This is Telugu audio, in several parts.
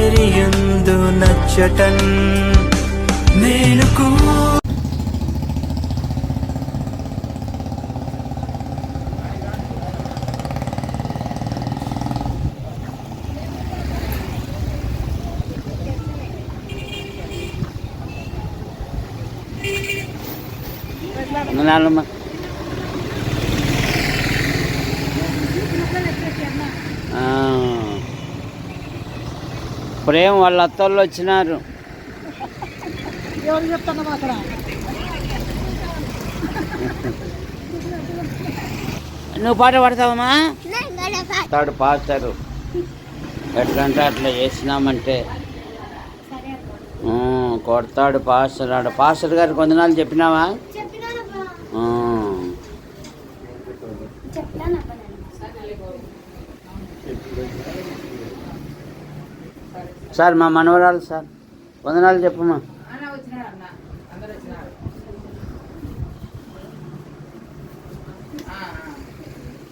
మేరియందు నచ్చటన్ మేలుకు నాన్నమ్మ ఇప్పుడేం వాళ్ళ అత్తోళ్ళు వచ్చినారు. నువ్వు పాట పాడతావమ్మా? తాడు పాస్తారు ఎట్లంటే అట్లా చేసినామంటే కొడతాడు పాస్టర్. ఆడ పాస్టర్ గారు కొందనాలు చెప్పినావా? సార్ మా మనవరాలు సార్ వందనాలు చెప్పమ్మా.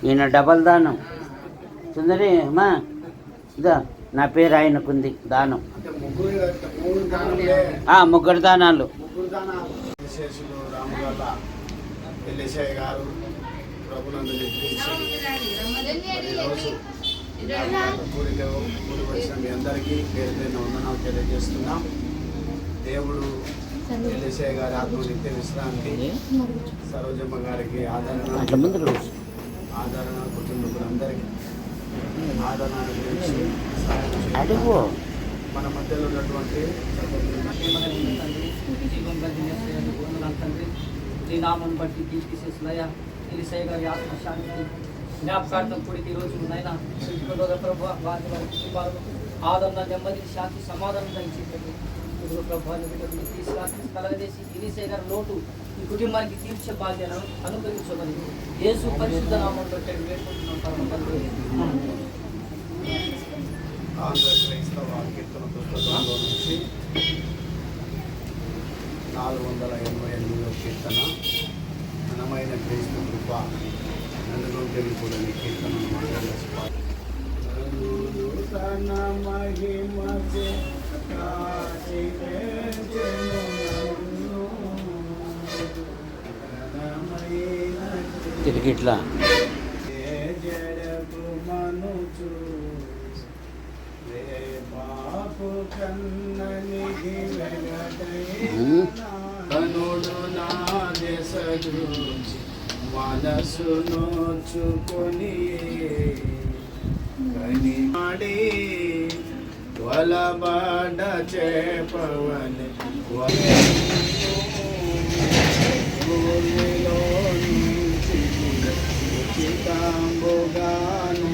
ఈయన డబల్ దానం సుందరి అమ్మా ఇదా నా పేరు ఆయనకుంది దానం. ముగ్గురు దానాలు. మీ అందరికీ పేరు పేరున వందనాలు తెలియజేస్తున్నాం. దేవుడు ఎలిషయ్య గారి ఆత్మ నిత్య విశ్రాంతి, సరోజమ్మ గారికి ఆదరణ కుటుంబీకులందరికీ ఆదరణ గురించి మన మధ్యలో ఉన్నటువంటి నీ నామం బట్టి తీసుకేసేసినయ ఎలిషయ్య గారి ఆత్మశాంతి జ్ఞాపకార్థం కూడికి ఈరోజు నైనా ప్రభు వారి కుటుంబాలు ఆదరణ, నెమ్మది, శాంతి, సమాధానం దయచేసి ప్రభావాన్ని తీసుకు కలగజేసి ఎలిషయ్య గారి లోటు ఈ కుటుంబానికి తీర్చే బాధ్యతను అనుగ్రహించమని యేసు పరిశుద్ధ నామం బట్టి వేడుకుంటున్నాం పరమ తండ్రి. ఆంధ్ర క్రైస్తవ కీర్తన పుస్తకంలో నుంచి 488వ కీర్తన ఘనమైన క్రీస్తు కృప నన్ను తెలుపుడని కీర్తనను మాట్లాడేసుకోవాలి. తిరిగి ఇట్లా కనుడు నా దశ మనసు నోచుకొని కనిమాడి వలబడ చేపవని ఉచితాంబుగాను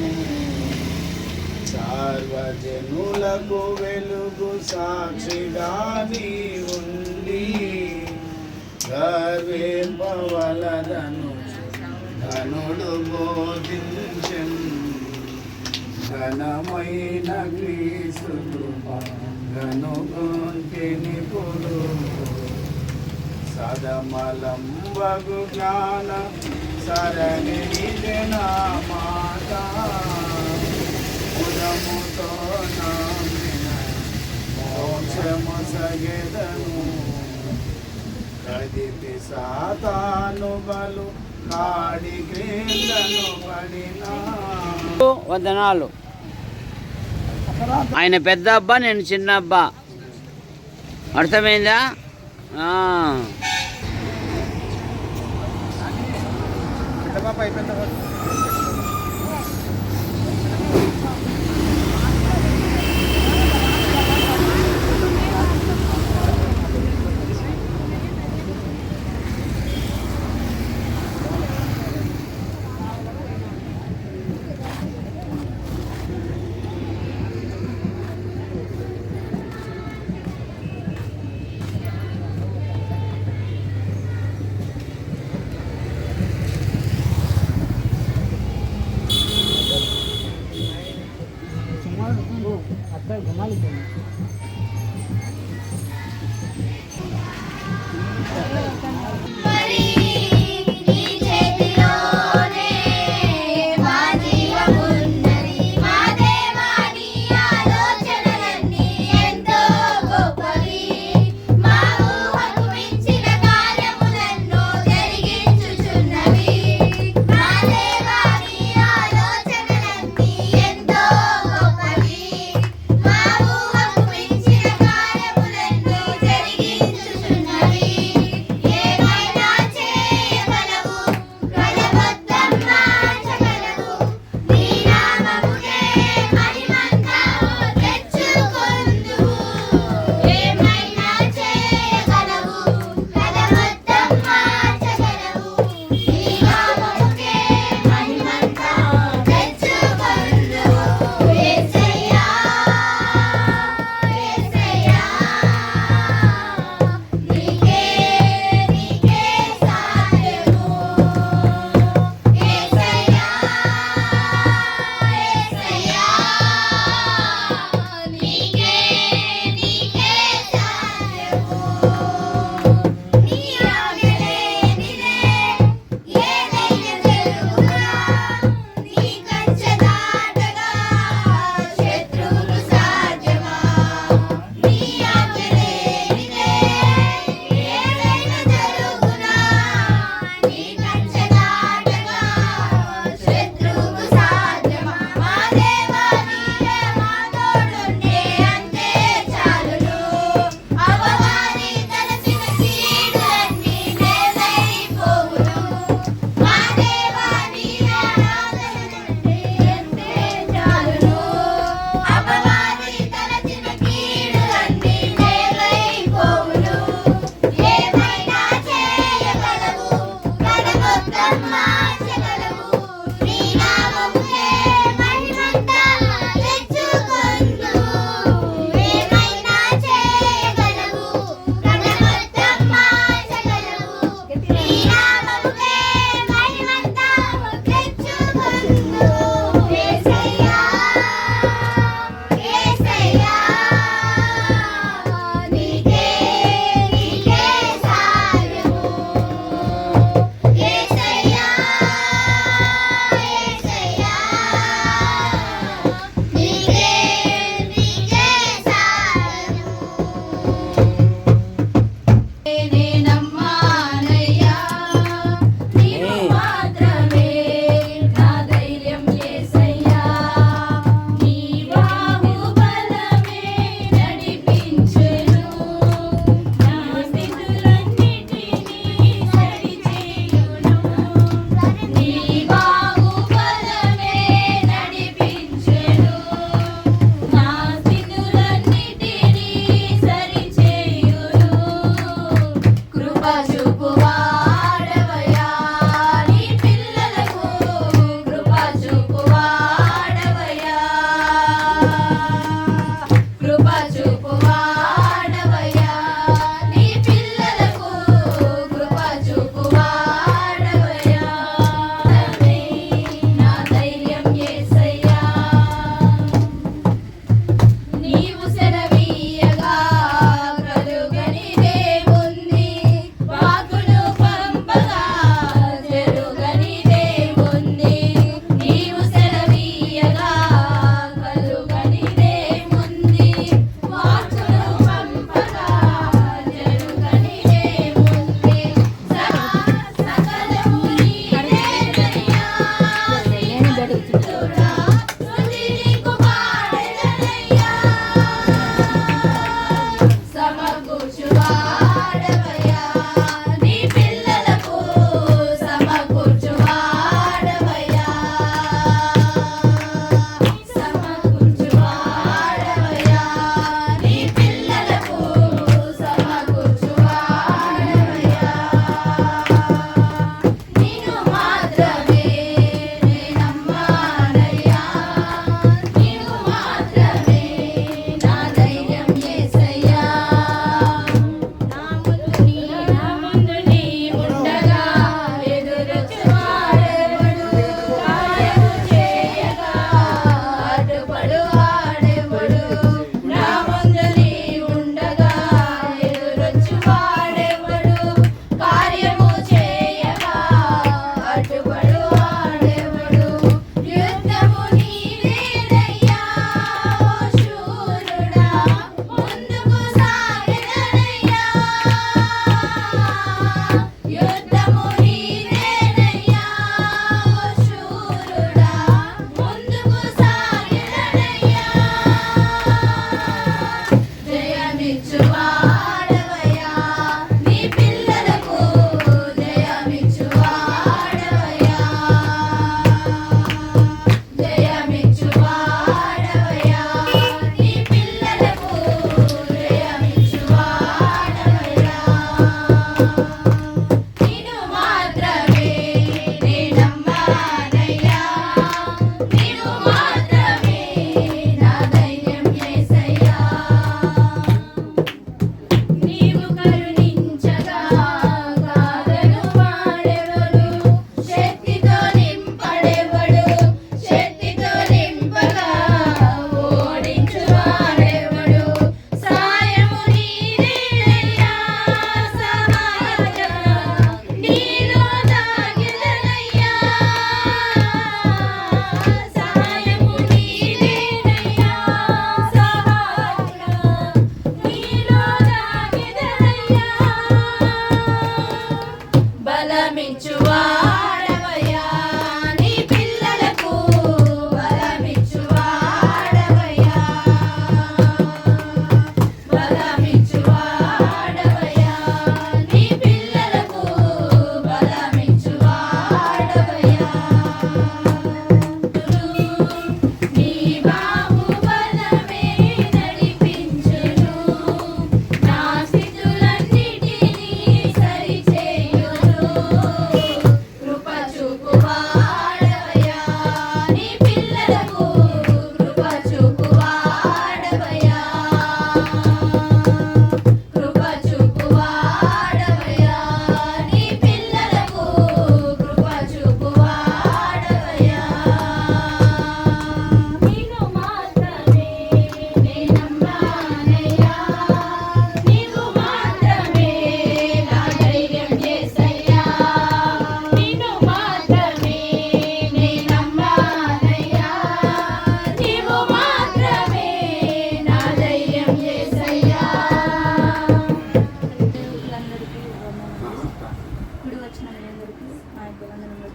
సార్వజనులకు వెలుగు సాక్షిగాని ఉండి గర్వింపవలదను ధనుడు బోధించన్ ఘనమైన క్రీస్తు ఘనుగొంటిని పుడు సదమలంబగు జ్ఞాన సరణి నా మాట ఉదముతో నామిన మోక్షము సగెదను కదిపి సాతాను బలు కాడి క్రీడను పడినా. వందనాలు. ఆయన పెద్ద అబ్బా, నేను చిన్న అబ్బా. అర్థమైందా?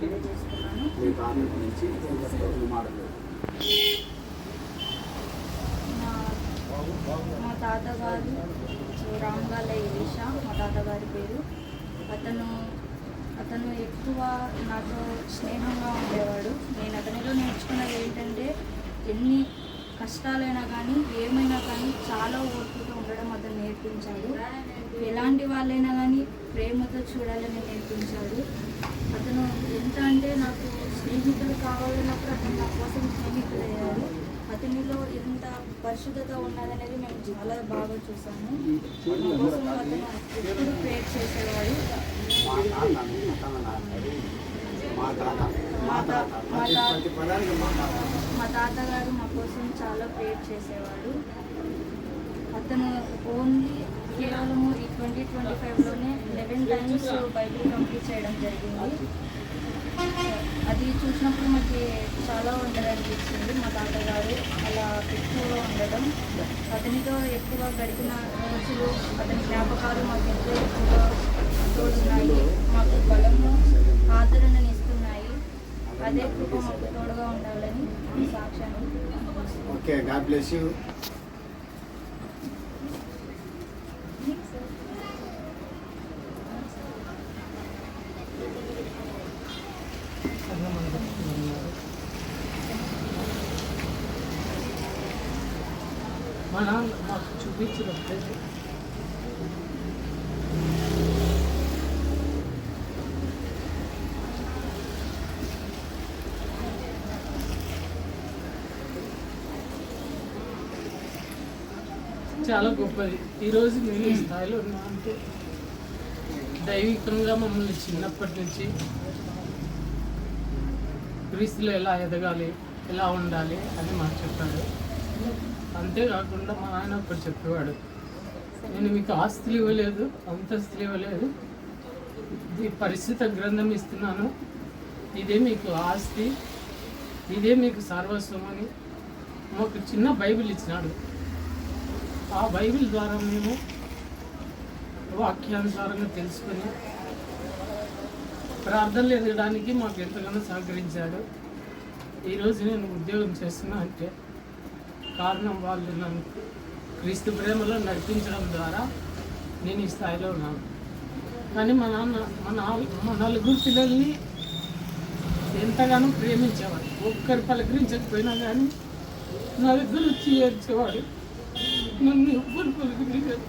తెలియజేస్తున్నాను. మీ తాత గురించి రెండు మాటలు. మా తాతగారు రామగాల ఎలీషా, మా తాతగారి పేరు. అతను ఎక్కువ నాతో స్నేహంగా ఉండేవాడు. నేను అతనిలో నేర్చుకున్నది ఏంటంటే, ఎన్ని కష్టాలైనా కానీ ఏమైనా కానీ చాలా ఓర్పుతో ఉండడం అతను నేర్పించాడు. ఎలాంటి వాళ్ళైనా కానీ ప్రేమతో చూడాలని నేర్పించాడు. అతను ఎంత అంటే, నాకు స్నేహితులు కావాలన్నప్పుడు అతను నా కోసం స్నేహితులయ్యాడు. అతనిలో ఎంత పరిశుద్ధత ఉన్నదనేది మేము చాలా బాగా చూసాము. మా కోసం అతను ఎప్పుడు ప్రేర్ చేసేవాడు. మా తాతగారు మా కోసం చాలా ప్రేర్ చేసేవాడు. అతను కేవలము ఈ 2025లోనే 11 times బైబిల్ కంప్లీట్ చేయడం జరిగింది. అది చూసినప్పుడు మాకు చాలా వండర్ అనిపించింది. మా తాతగారు అలా ఎక్కువగా ఉండడం, అతనితో ఎక్కువ గడిపిన రోజులు, అతని జ్ఞాపకాలు మాకు ఎంతో ఎక్కువగా తోడున్నాయి. మాకు బలము, ఆదరణను ఇస్తున్నాయి. అదే కృప మాకు తోడుగా ఉండాలని సాక్ష్యాన్ని. Okay, God bless you. మా నాన్న మాకు చూపించిన చాలా గొప్పది. ఈరోజు మేము ఈ స్థాయిలో ఉన్నాం అంటే దైవికంగా మమ్మల్ని చిన్నప్పటి నుంచి క్రీస్తులో ఎలా ఎదగాలి, ఎలా ఉండాలి అని మాకు చెప్పాడు. అంతేకాకుండా మా ఆయన ఒకటి చెప్పేవాడు, నేను మీకు ఆస్తులు ఇవ్వలేదు, అంతస్తులు ఇవ్వలేదు, ఈ పరిస్థితి గ్రంథం ఇస్తున్నాను, ఇదే మీకు ఆస్తి, ఇదే మీకు సర్వస్వం అని మాకు చిన్న బైబిల్ ఇచ్చినాడు. ఆ బైబిల్ ద్వారా మేము వాక్యానుసారంగా తెలుసుకొని ప్రార్థనలు ఎదగడానికి మాకు ఎంతగానో సహకరించాడు. ఈరోజు నేను ఉద్యోగం చేస్తున్నా అంటే కారణం వాళ్ళు నన్ను క్రీస్తు ప్రేమలో నడిపించడం ద్వారా నేను ఈ స్థాయిలో ఉన్నాను. కానీ మా నాన్న మా నలుగురు పిల్లల్ని ఎంతగానో ప్రేమించేవాడు. ఒక్కరు పలకరించకపోయినా కానీ నా దగ్గర వచ్చి ఏడ్చేవాడు. నన్ను ఎవ్వరు పలకరించారు.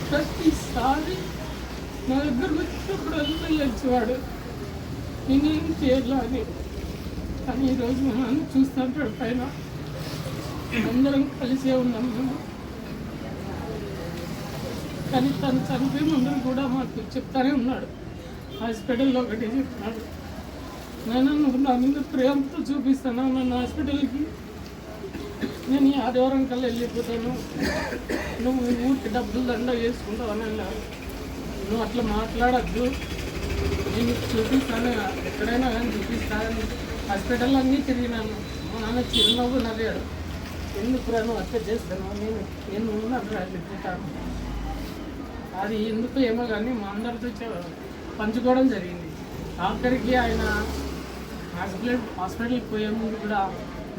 ప్రతిసారి నా దగ్గరకు వచ్చినప్పుడు అంతా ఏడ్చేవాడు, నేనేం చేయాలా అని. కానీ ఈరోజు మా నాన్న చూస్తుంటాడు పైన, అందరం కలిసే ఉన్నాం మేము. కానీ తను చనిపోయే ముందు కూడా మాకు చెప్తానే ఉన్నాడు. హాస్పిటల్లో ఒకటి చెప్తున్నాడు, నేను నువ్వు నా మీద ప్రేమతో చూపిస్తాను, నన్ను హాస్పిటల్కి నేను ఈ ఆదివారం కల్లా వెళ్ళిపోతాను, నువ్వు ఊరికి డబ్బులు దండ వేసుకుంటావు అని అన్నాడు. నువ్వు అట్లా మాట్లాడద్దు, నేను చూపిస్తాను, ఎక్కడైనా కానీ చూపిస్తాను. హాస్పిటల్ అన్నీ తిరిగినాను. మా నాన్న చిరునవ్వు నవ్వాడు, ఎందుకు నువ్వు అట్లా చేస్తాను, నేను వెళ్ళిపోతాను. అది ఎందుకు ఏమో కానీ మా అందరితో పంచుకోవడం జరిగింది. ఆఖరికి ఆయన హాస్పిటల్కి పోయే ముందు కూడా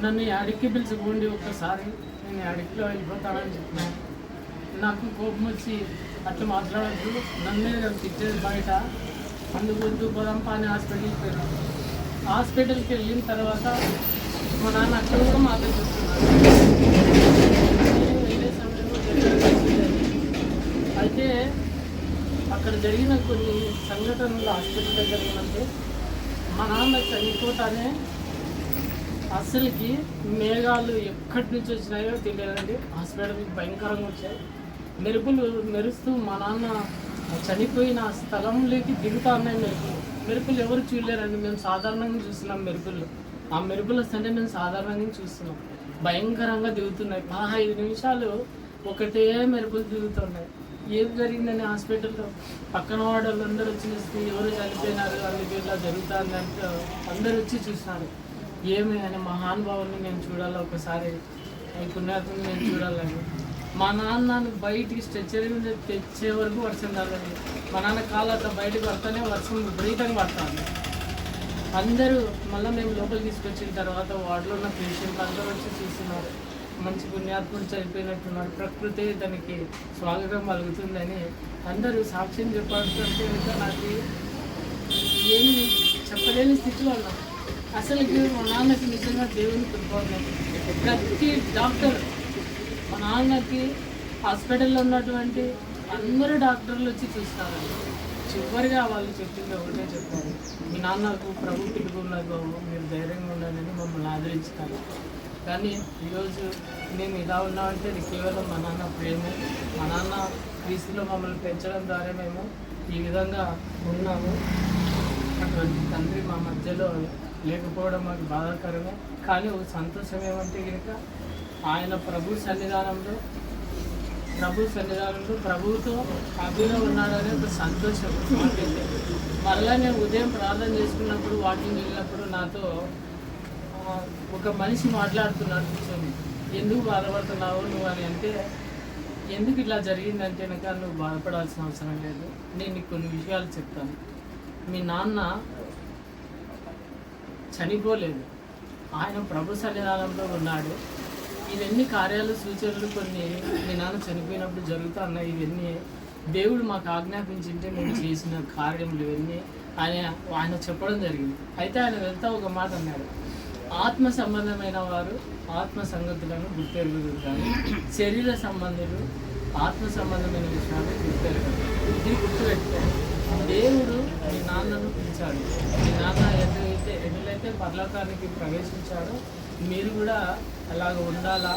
నన్ను యాడికి పిలిచిపోండి ఒక్కసారి, నేను యాడికిలో వెళ్ళిపోతానని చెప్పినాను. నాకు కోపం వచ్చి అట్లా మాట్లాడద్దు, నన్నే తిట్టేది బయట, అందుకొద్దు పోదాంపా అని హాస్పిటల్కి పోయినాను. హాస్పిటల్కి వెళ్ళిన తర్వాత మా నాన్న అక్కడ కూడా మాతో చెప్తున్నాను. వెళ్ళే సమయంలో అయితే అక్కడ జరిగిన కొన్ని సంఘటనలు హాస్పిటల్ దగ్గర ఉన్నంటే మా నాన్న చనిపోతానే అసలుకి మేఘాలు ఎక్కడి నుంచి వచ్చినాయో తెలియదండి. హాస్పిటల్కి భయంకరంగా వచ్చాయి, మెరుపులు మెరుస్తూ మా నాన్న చనిపోయిన స్థలంలోకి దిగుతా ఉన్నాయి మెరుపులు ఎవరు చూడలేరండి. మేము సాధారణంగా చూస్తున్నాం మెరుపులు, ఆ మెరుపులు వస్తుంటే మేము సాధారణంగా చూస్తున్నాం. భయంకరంగా దిగుతున్నాయి, 15 నిమిషాలు ఒకటే మెరుపులు దిగుతున్నాయి. ఏది జరిగిందని హాస్పిటల్లో పక్కన వాళ్ళందరూ వచ్చి ఎవరు చనిపోయినారు, అందుకు ఇట్లా జరుగుతుందంటే అందరూ వచ్చి చూసినారు. ఏమి అని మహానుభావుని నేను చూడాలి, ఒకసారి ఈ పుణ్యాత్మని నేను చూడాలని. మా నాన్నను బయటికి స్ట్రెచ్చర్ మీద తెచ్చే వరకు వర్షం రాలేదు. మా నాన్న కాళ్ళు అట్లా బయటకు పడితేనే వర్షం విపరీతంగా పడుతుంది. అందరూ మళ్ళీ మేము లోపలికి తీసుకొచ్చిన తర్వాత వార్డులో ఉన్న పేషెంట్లు అందరూ వచ్చి చూస్తున్నారు. మంచి పుణ్యాత్ముడు చనిపోయినట్టున్నాడు, ప్రకృతి తనకి స్వాగతం పలుకుతుందని అందరూ సాక్ష్యం చెప్పాలంటే ఇంకా నాకు ఏమి చెప్పలేని స్థితిలో ఉన్నాం. అసలుకి మా నాన్నకి నిజంగా దేవుని కృప ఉన్నది. ప్రతి డాక్టర్ మా నాన్నకి హాస్పిటల్లో ఉన్నటువంటి అందరూ డాక్టర్లు వచ్చి చూస్తారండి. చివరిగా వాళ్ళు చెప్పింది ఒకటే చెప్పారు, మీ నాన్నకు ప్రభు పిలుపున్నది బాబు, మీరు ధైర్యంగా ఉండాలని మమ్మల్ని ఆదరించుతారు. కానీ ఈరోజు మేము ఇలా ఉన్నామంటే అది కేవలం మా నాన్న ప్రేమ. మా నాన్న క్రీస్తులో మమ్మల్ని పెంచడం ద్వారా మేము ఈ విధంగా ఉన్నాము. అటువంటి తండ్రి మా మధ్యలో లేకపోవడం మాకు బాధాకరమే. కానీ ఒక సంతోషం ఏమంటే కనుక ఆయన ప్రభు సన్నిధానంలో ప్రభువుతో హ్యాపీగా ఉన్నాడనే ఒక సంతోషం మాకైతే. మరలా నేను ఉదయం ప్రార్థన చేసుకున్నప్పుడు వాకింగ్ వెళ్ళినప్పుడు నాతో ఒక మనిషి మాట్లాడుతున్నాడు కూర్చొని, ఎందుకు బాధపడుతున్నావు నువ్వు అని. అంటే ఎందుకు ఇట్లా జరిగిందంటే కనుక నువ్వు బాధపడాల్సిన అవసరం లేదు, నేను నీకు కొన్ని విషయాలు చెప్తాను. మీ నాన్న చనిపోలేదు, ఆయన ప్రభు సన్నిధానంలో ఉన్నాడు. ఇవన్నీ కార్యాలు సూచనలు కొన్ని మీ నాన్న చనిపోయినప్పుడు జరుగుతూ ఉన్నాయి. ఇవన్నీ దేవుడు మాకు ఆజ్ఞాపించింటే మేము చేసిన కార్యములు ఇవన్నీ ఆయన చెప్పడం జరిగింది. అయితే ఆయన వెళ్తా ఒక మాట అన్నాడు, ఆత్మ సంబంధమైన వారు ఆత్మ సంగతులను గుర్తెరుగుతారు, కానీ శరీర సంబంధులు ఆత్మ సంబంధమైన విషయాలు గుర్తెరగదు. ఇది గుర్తుపెట్టారు. దేవుడు మీ నాన్నను పిలిచాడు. మీ నాన్న ఎదులైతే పరలోకానికి ప్రవేశించాడో మీరు కూడా అలాగ ఉండాలా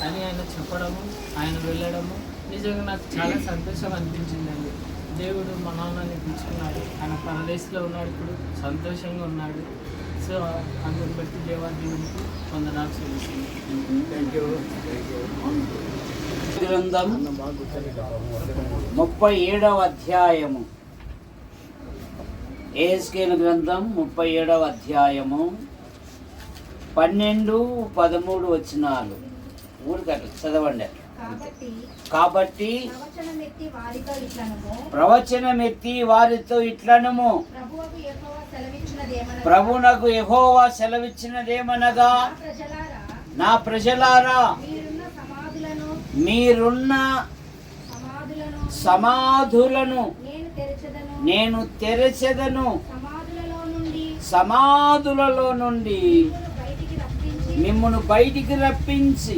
అని ఆయన చెప్పడము, ఆయన వెళ్ళడము నిజంగా నాకు చాలా సంతోషం అనిపించిందండి. దేవుడు మా నాన్నని పిలుచుకున్నాడు. ఆయన పరదేశంలో ఉన్నాడు, ఇప్పుడు సంతోషంగా ఉన్నాడు. సో అందుని బట్టి దేవునికి వందనాలు చెల్లిస్తున్నాను. Thank you. గ్రంథం 37వ అధ్యాయము. ఏహెజ్కేలు గ్రంథం 37వ అధ్యాయము 12-13 వచనాలు ఊరికట్లా చదవండి. కాబట్టి ప్రవచనమెత్తి వారితో ఇట్లనము, ప్రభువునకు యెహోవా సెలవిచ్చినదేమనగా, నా ప్రజలారా మీరున్న సమాధులను నేను తెరచెదను, సమాధులలో నుండి మిమ్మును బయటికి రప్పించి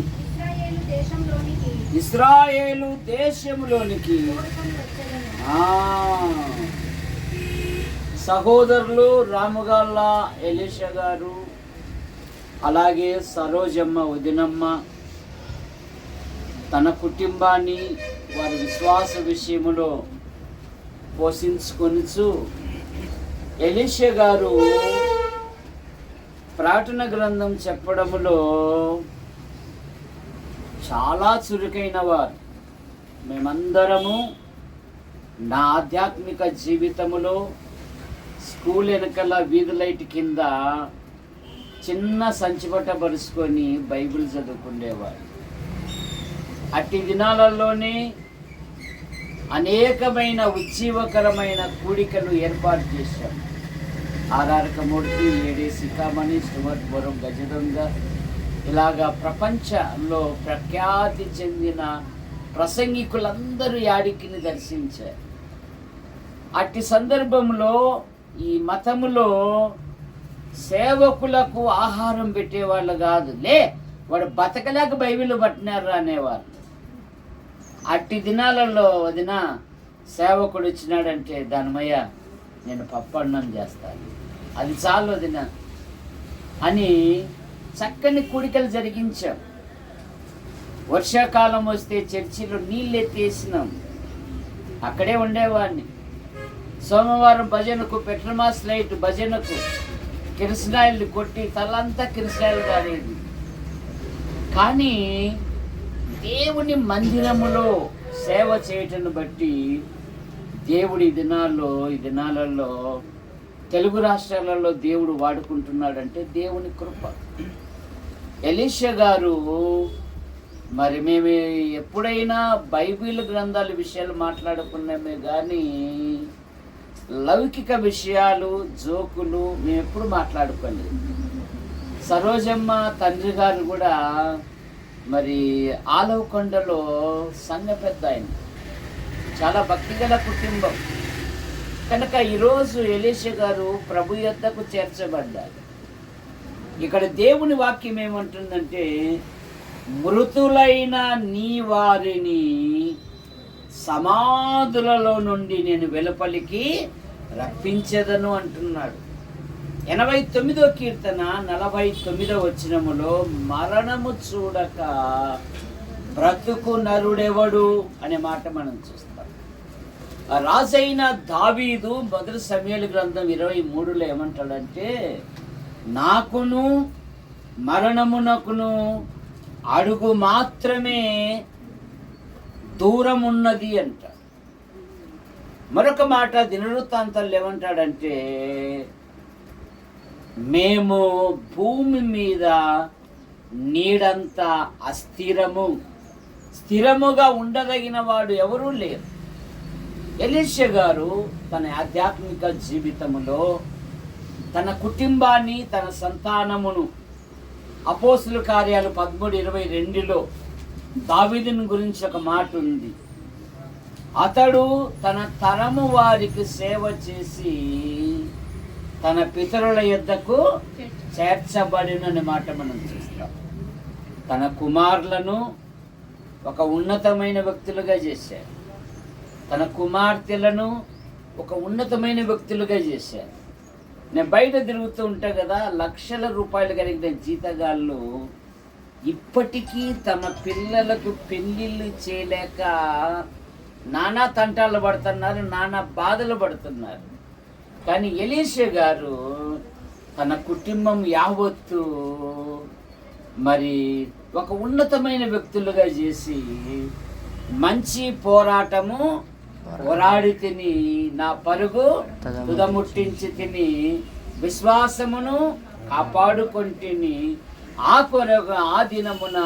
ఇశ్రాయేలు దేశములోనికి. సహోదరులు రాముగాళ్ళ ఎలీషా గారు, అలాగే సరోజమ్మ వదినమ్మ తన కుటుంబాన్ని వారి విశ్వాస విషయములో పోషించుకొనుచు, ఎలీషా గారు ప్రకటన గ్రంథం చెప్పడములో చాలా చురుకైన వారు. మేమందరము నా ఆధ్యాత్మిక జీవితములో స్కూల్ వెనకాల వీధి లైట్ కింద చిన్న సంచిపట్ట పరుచుకొని బైబిల్ చదువుకునేవారు. అట్టి దినాలలోనే అనేకమైన ఉజ్జీవకరమైన కూడికలు ఏర్పాటు చేశాం. ఆర్ఆర్కమూర్తి, ఏడే సికామణి, స్టువర్ట్ బొరం, గజదొంగ, ఇలాగా ప్రపంచంలో ప్రఖ్యాతి చెందిన ప్రసంగికులందరూ యాడికిని దర్శించారు. అట్టి సందర్భంలో ఈ మతములో సేవకులకు ఆహారం పెట్టేవాళ్ళు కాదు, వాడు బతకలేక బైబిల్ పట్టినారు అనేవారు. అట్టి దినాలలో వదిన సేవకుడు వచ్చినాడంటే, దానిమయ్య నేను పప్పన్నం చేస్తాను, అది చాలు వదిన అని చక్కని కూడికలు జరిగించాం. వర్షాకాలం వస్తే చర్చిలో నీళ్ళు ఎత్తేసినాం, అక్కడే ఉండేవాడిని. సోమవారం భజనకు, పెట్రమాస్ లైట్ భజనకు కిరసనాయిలు కొట్టి తలంతా కిరసనాయిలు కాలేదు. కానీ దేవుని మందిరములో సేవ చేయటను బట్టి దేవుడు ఈ దినాలలో తెలుగు రాష్ట్రాలలో దేవుడు వాడుకుంటున్నాడంటే దేవుని కృప. ఎలీషా గారు మరి మేము ఎప్పుడైనా బైబిల్ గ్రంథాల విషయాలు మాట్లాడుకున్నామే కానీ లౌకిక విషయాలు జోకులు మేము ఎప్పుడు మాట్లాడుకోలేదు. సరోజమ్మ తండ్రి గారు కూడా మరి ఆలవకొండలో సంఘ పెద్ద ఆయన, చాలా భక్తిగల కుటుంబం కనుక ఈరోజు ఎలీషా గారు ప్రభు యొద్దకు చేర్చబడ్డారు. ఇక్కడ దేవుని వాక్యం ఏమంటుందంటే, మృతులైన నీ వారిని సమాధులలో నుండి నేను వెలుపలికి రప్పించదను అంటున్నాడు. 89వ కీర్తన 49వ వచనములో మరణము చూడక బ్రతుకు నరుడెవడు అనే మాట మనం చూస్తాం. రాజైన దావీదు మొదటి సమూయేలు గ్రంథం 23లో ఏమంటాడంటే, నాకును మరణమునకును అడుగు మాత్రమే దూరం ఉన్నది అంట. మరొక మాట దినవృత్తాంతాలు ఏమంటాడంటే, మేము భూమి మీద నీడంత స్థిరముగా ఉండదగిన వాడు ఎవరూ లేరు. ఎలీషా గారు తన ఆధ్యాత్మిక జీవితంలో తన కుటుంబాన్ని, తన సంతానమును అపోస్తుల కార్యాలు 13:22లో దావీదుని గురించి ఒక మాట ఉంది. అతడు తన తరము వారికి సేవ చేసి తన పితరుల యొద్దకు చేర్చబడినని మాట మనం చూస్తాం. తన కుమారులను ఒక ఉన్నతమైన వ్యక్తులుగా చేశారు, తన కుమార్తెలను ఒక ఉన్నతమైన వ్యక్తులుగా చేశారు. నేను బయట తిరుగుతూ ఉంటా కదా, లక్షల రూపాయలు కలిగిన జీతగాళ్ళు ఇప్పటికీ తమ పిల్లలకు పెళ్ళిళ్ళు చేయలేక నానా తంటాలు పడుతున్నారు, నానా బాధలు పడుతున్నారు. కానీ ఎలీషా గారు తన కుటుంబం యావత్తు మరి ఒక ఉన్నతమైన వ్యక్తులుగా చేసి, మంచి పోరాటము పోరాడి తిని, నా పరుగు తుదముట్టించి తిని, విశ్వాసమును కాపాడుకొంటిని, ఆ కొరకు ఆ దినమున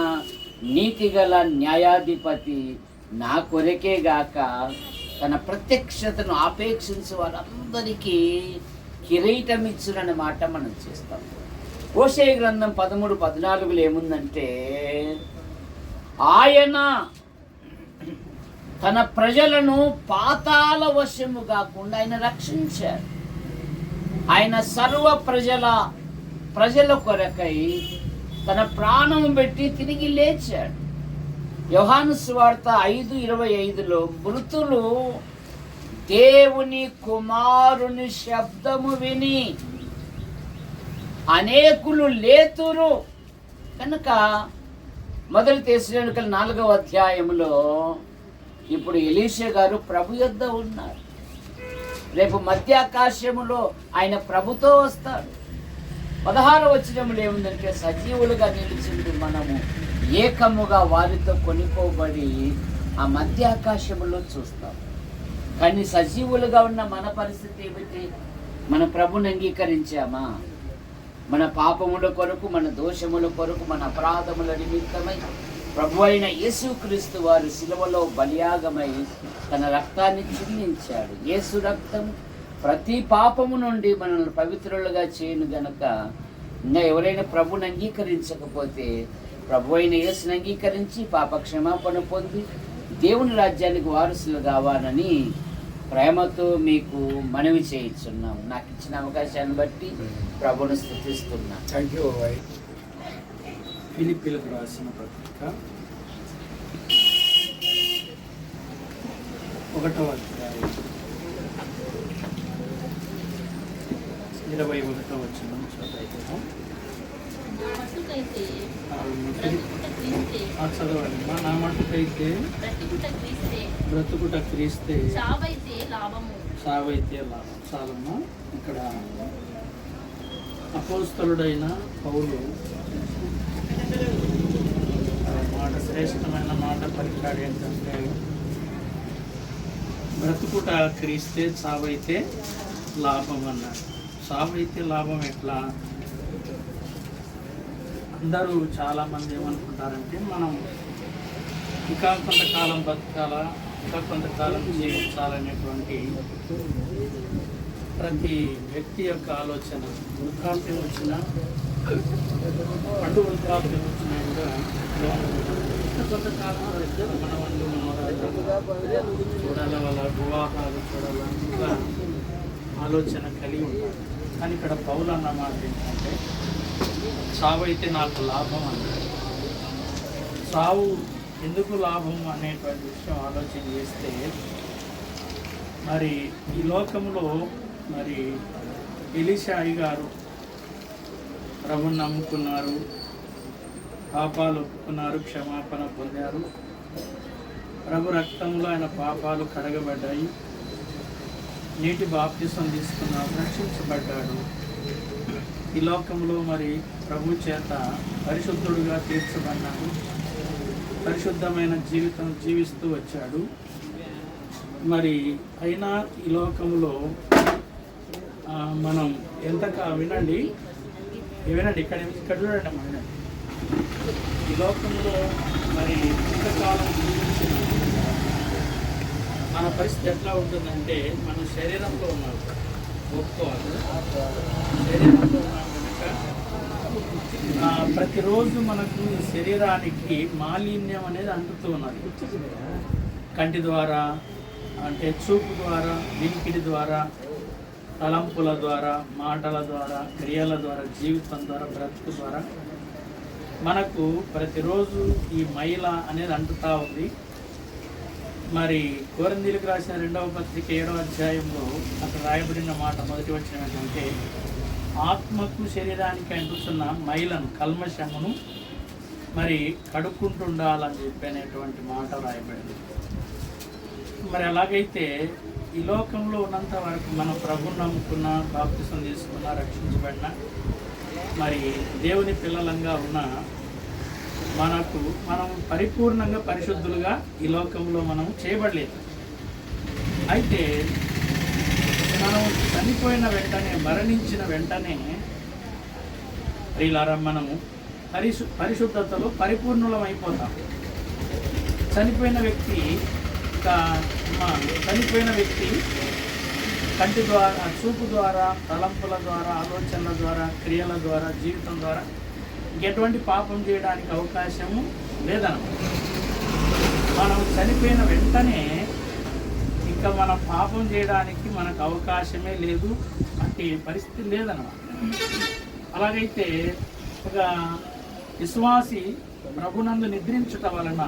నీతిగల న్యాయాధిపతి నా కొరకే గాక తన ప్రత్యక్షతను ఆపేక్షించే వారందరికీ కిరీటం ఇచ్చుననే మాట మనం చేస్తాం. హోషేయ గ్రంథం 13:14లో ఏముందంటే, ఆయన తన ప్రజలను పాతాళ వశము కాకుండా ఆయన రక్షించారు. ఆయన సర్వ ప్రజల కొరకై తన ప్రాణం పెట్టి తిరిగి లేచాడు. యోహాను సువార్త 5:25లో మృతులు దేవుని కుమారుని శబ్దము విని అనేకులు లేతురు కనుక మొదటి తెస్సలోనికల 4వ అధ్యాయంలో ఇప్పుడు ఎలీషా గారు ప్రభు యొద్ద ఉన్నారు. రేపు మధ్యాకాశములో ఆయన ప్రభుతో వస్తాడు. 16వ వచనంలో ఏముందంటే, సజీవులుగా నిలిచింది మనము ఏకముగా వారితో కొనిపోబడి ఆ మధ్యాకాశములో చూస్తాం. కానీ సజీవులుగా ఉన్న మన పరిస్థితి ఏమిటి? మన ప్రభుని అంగీకరించామా? మన పాపముల కొరకు, మన దోషముల కొరకు, మన అపరాధముల నిమిత్తమై ప్రభు అయిన యేసుక్రీస్తు వారు శిలువలో బలియాగమై తన రక్తాన్ని చిందించాడు. యేసు రక్తం ప్రతి పాపము నుండి మనల్ని పవిత్రులుగా చేయను గనక, ఇంకా ఎవరైనా ప్రభుని అంగీకరించకపోతే ప్రభు అయిన యేసుని అంగీకరించి పాప క్షమాపణ పొంది దేవుని రాజ్యానికి వారసులు కావాలని ప్రేమతో మీకు మనవి చేయించున్నాం. నాకు ఇచ్చిన అవకాశాన్ని బట్టి ప్రభుని స్తుతిస్తున్నా. Thank you. ఫిలిప్పీలకు రాసిన పత్రిక 1వ అధ్యాయం 21వ వచనం చదువుతాము. చదవండి. నా మటుకైతే బ్రతుకుట క్రీస్తే, సావైతే లాభం. చాలమ్మా. ఇక్కడ అపోస్తలుడైన పౌలు మాట, శ్రేష్టమైన మాట పలికాడు ఏంటంటే, బ్రతుకుట క్రీస్తే, సావైతే లాభం అన్నాడు. సావైతే లాభం ఎట్లా? అందరూ చాలామంది ఏమనుకుంటారంటే, మనం ఇంకా కొంతకాలం బతకాలా, ఇంకా కొంతకాలం జీవించాలనేటువంటి ప్రతి వ్యక్తి యొక్క ఆలోచన. వృద్ధాప్యం వచ్చినా, పండు వృద్ధాప్యం వచ్చినా కూడా ఇంకా కొంతకాలం మనవాళ్ళు చూడాలి, వాళ్ళ వివాహాలు చూడాలా, ఇంకా ఆలోచన కలిగి ఉంటారు. కానీ ఇక్కడ పౌలు అన్న మాట ఏంటంటే సావు అయితే నాకు లాభం అన్నాడు. సావు ఎందుకు లాభం అనేటువంటి విషయం ఆలోచన చేస్తే, మరి ఈ లోకంలో మరి ఎలీషా గారు ప్రభుని నమ్ముకున్నారు, పాపాలు ఒప్పుకున్నారు, క్షమాపణ పొందారు, ప్రభు రక్తంలో ఆయన పాపాలు కడగబడ్డాయి, నీటి బాప్తిసం తీసుకున్నాడు, రక్షించబడ్డాడు. ఈ లోకంలో మరి ప్రభు చేత పరిశుద్ధుడుగా తీర్చబడ్డాడు, పరిశుద్ధమైన జీవితం జీవిస్తూ వచ్చాడు. మరి అయినా ఈ లోకంలో మనం వినండి ఇక్కడ చూడండి అమ్మా, వినండి. ఈ లోకంలో మరి ఇంతకాలం జీవించిన మన పరిస్థితి ఎట్లా ఉంటుందంటే, మన శరీరంలో ఉన్నాం ఒప్పుకోవాలి, శరీరంలో ఉన్నాం కనుక ప్రతిరోజు మనకు ఈ శరీరానికి మాలిన్యం అనేది అంటుతూ ఉన్నది. కంటి ద్వారా, అంటే చూపు ద్వారా, వినికిడి ద్వారా, తలంపుల ద్వారా, మాటల ద్వారా, క్రియల ద్వారా, జీవితం ద్వారా, బ్రతుకు ద్వారా మనకు ప్రతిరోజు ఈ మైల అనేది అంటుతూ ఉంది. మరి కొరింథీయులకు రాసిన 2వ పత్రిక 7వ అధ్యాయంలో అక్కడ రాయబడిన మాట మొదటి వచనం ఏంటంటే, ఆత్మకు శరీరానికి అంటుతున్న మైలను, కల్మషమును మరి కడుక్కుంటుండాలని చెప్పనేటువంటి మాట రాయబడింది. మరి అలాగైతే ఈ లోకంలో ఉన్నంత వరకు మనం ప్రభువుని నమ్ముకున్న, బాప్తిసం తీసుకున్న, రక్షించబడిన, మరి దేవుని పిల్లలంగా ఉన్న మనం పరిపూర్ణంగా పరిశుద్ధులుగా ఈ లోకంలో మనం చేయబడలేదు. అయితే మనం చనిపోయిన వెంటనే, మరణించిన వెంటనే ప్రియులారా మనము పరిశుద్ధతలో పరిపూర్ణులం అయిపోతాం. చనిపోయిన వ్యక్తి కంటి ద్వారా, చూపు ద్వారా, తలంపుల ద్వారా, ఆలోచనల ద్వారా, క్రియల ద్వారా, జీవితం ద్వారా ఎటువంటి పాపం చేయడానికి అవకాశము లేదన్నమాట. మనం చనిపోయిన వెంటనే ఇంకా మనం పాపం చేయడానికి మనకు అవకాశమే లేదు, అట్టి పరిస్థితి లేదన్నమాట. అలాగైతే ఒక విశ్వాసి ప్రభునందు నిద్రించుట వలన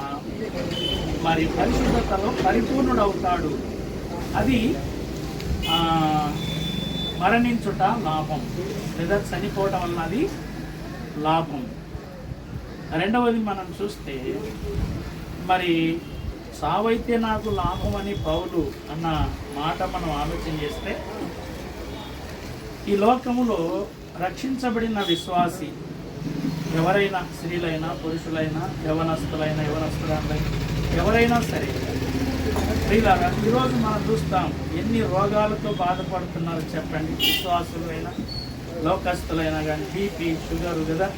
మరి పరిశుద్ధతలో పరిపూర్ణుడవుతాడు. అది మరణించుట లాభం, లేదా చనిపోవటం వలన అది లాభం. రెండవది మనం చూస్తే, మరి సావైతే నాకు లాభం అని పౌలు అన్న మాట మనం ఆలోచన చేస్తే, ఈ లోకములో రక్షించబడిన విశ్వాసి ఎవరైనా, స్త్రీలైనా, పురుషులైనా, యవనస్తులైనా, ఎవరైనా సరే, స్త్రీలారా ఈరోజు మనం చూస్తాం ఎన్ని రోగాలతో బాధపడుతున్నారు చెప్పండి. విశ్వాసులైనా, లోకస్తులైనా కానీ, బీపీ, షుగర్ కదా,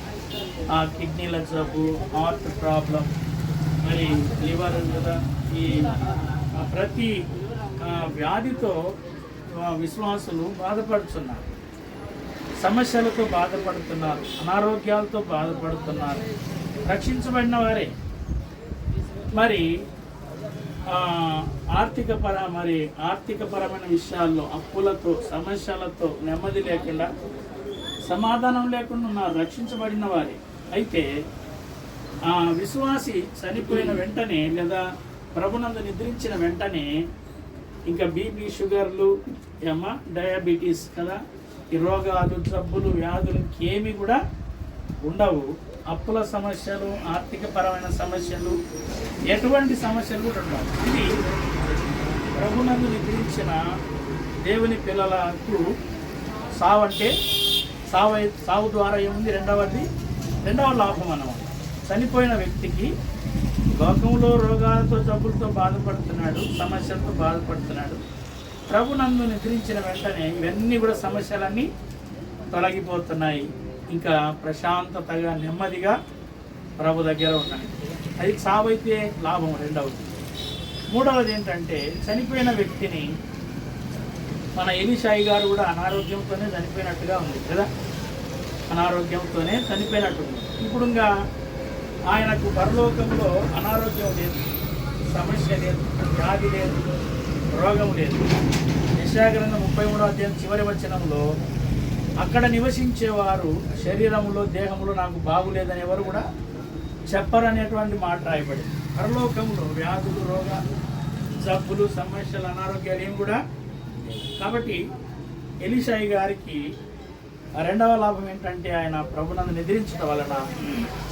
కిడ్నీల జబ్బు, హార్ట్ ప్రాబ్లం, మరి లివర్ కదా, ఈ ప్రతి వ్యాధితో విశ్వాసులు బాధపడుతున్నారు, సమస్యలతో బాధపడుతున్నారు, అనారోగ్యాలతో బాధపడుతున్నారు, రక్షించబడిన వారే. మరి ఆర్థికపరమైన విషయాల్లో అప్పులతో, సమస్యలతో, నెమ్మది లేకుండా, సమాధానం లేకుండా ఉన్నారు, రక్షించబడిన వారే. అయితే విశ్వాసి చనిపోయిన వెంటనే, లేదా ప్రభునందు నిద్రించిన వెంటనే ఇంకా బీపీ, షుగర్లు, డయాబెటీస్ కదా, ఈ రోగాలు, జబ్బులు, వ్యాధులు ఏమీ కూడా ఉండవు. అప్పుల సమస్యలు, ఆర్థికపరమైన సమస్యలు, ఎటువంటి సమస్యలు కూడా ఉండవు. ఇది ప్రభునందు నిద్రించిన దేవుని పిల్లలకు సావు అంటే, సావు ద్వారా ఏముంది? రెండవ లాభం అన్నమాట. చనిపోయిన వ్యక్తికి లోకంలో రోగాలతో, జబ్బులతో బాధపడుతున్నాడు, సమస్యలతో బాధపడుతున్నాడు. ప్రభునందు నిద్రించిన వెంటనే ఇవన్నీ కూడా సమస్యలన్నీ తొలగిపోతున్నాయి. ఇంకా ప్రశాంతతగా, నెమ్మదిగా ప్రభు దగ్గర ఉన్నాయి. అది చావైతే లాభం రెండవది. మూడవది ఏంటంటే చనిపోయిన వ్యక్తిని మన ఎలీషాయి గారు కూడా అనారోగ్యంతోనే చనిపోయినట్టుగా ఉంది కదా, అనారోగ్యంతోనే చనిపోయినట్టుంది. ఇప్పుడు ఇంకా ఆయనకు పరలోకంలో అనారోగ్యం లేదు, సమస్య లేదు, వ్యాధి లేదు, రోగం లేదు. యెషయా గ్రంథం 33వ అధ్యాయం చివరి వచనంలో అక్కడ నివసించేవారు శరీరములో దేహములో నాకు బాగులేదని ఎవరు కూడా చెప్పరనేటువంటి మాట రాయబడింది. పరలోకంలో వ్యాధులు, రోగాలు, జబ్బులు, సమస్యలు, అనారోగ్యాలు ఏం కూడా. కాబట్టి ఎలీషాయి గారికి రెండవ లాభం ఏంటంటే ఆయన ప్రభునందు నిద్రించడం వలన